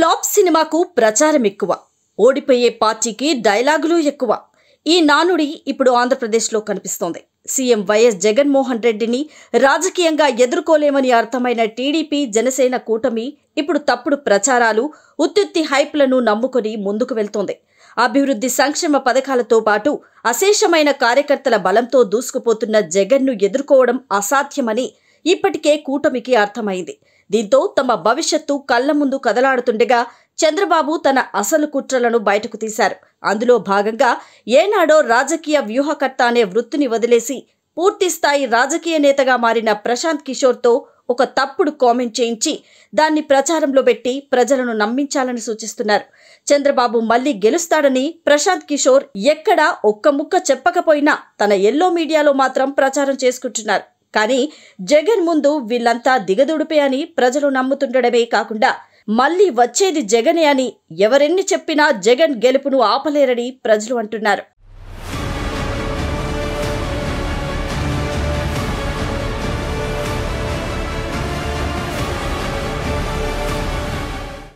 Flop సినిమాకు ప్రచారం ఎక్కువ, ఓడిపోయే పార్టీకి డైలాగులు ఎక్కువ. ఈ నానుడి ఇప్పుడు ఆంధ్రప్రదేశ్లో కనిపిస్తోంది. సీఎం వైఎస్ జగన్మోహన్ రెడ్డిని రాజకీయంగా ఎదుర్కోలేమని అర్థమైన టీడీపీ జనసేన కూటమి ఇప్పుడు తప్పుడు ప్రచారాలు, ఉత్తుత్తి హైప్లను నమ్ముకొని ముందుకు వెళ్తోంది. అభివృద్ధి సంక్షేమ పథకాలతో పాటు అశేషమైన కార్యకర్తల బలంతో దూసుకుపోతున్న జగన్ను ఎదుర్కోవడం అసాధ్యమని ఇప్పటికే కూటమికి అర్థమైంది. దీంతో తమ భవిష్యత్తు కళ్ల ముందు కదలాడుతుండగా చంద్రబాబు తన అసలు కుట్రలను బయటకు తీశారు. అందులో భాగంగా ఏనాడో రాజకీయ వ్యూహకర్త అనే వృత్తిని వదిలేసి పూర్తిస్థాయి రాజకీయ నేతగా మారిన ప్రశాంత్ కిషోర్తో ఒక తప్పుడు కామెంట్ చేయించి దాన్ని ప్రచారంలో పెట్టి ప్రజలను నమ్మించాలని సూచిస్తున్నారు. చంద్రబాబు మళ్లీ గెలుస్తాడని ప్రశాంత్ కిషోర్ ఎక్కడా ఒక్క ముక్క చెప్పకపోయినా తన ఎల్లో మీడియాలో మాత్రం ప్రచారం చేసుకుంటున్నారు. కానీ జగన్ ముందు వీళ్లంతా దిగదుడిపే అని ప్రజలు నమ్ముతుండడమే కాకుండా మళ్లీ వచ్చేది జగనే అని ఎవరెన్ని చెప్పినా జగన్ గెలుపును ఆపలేరని ప్రజలు అంటున్నారు.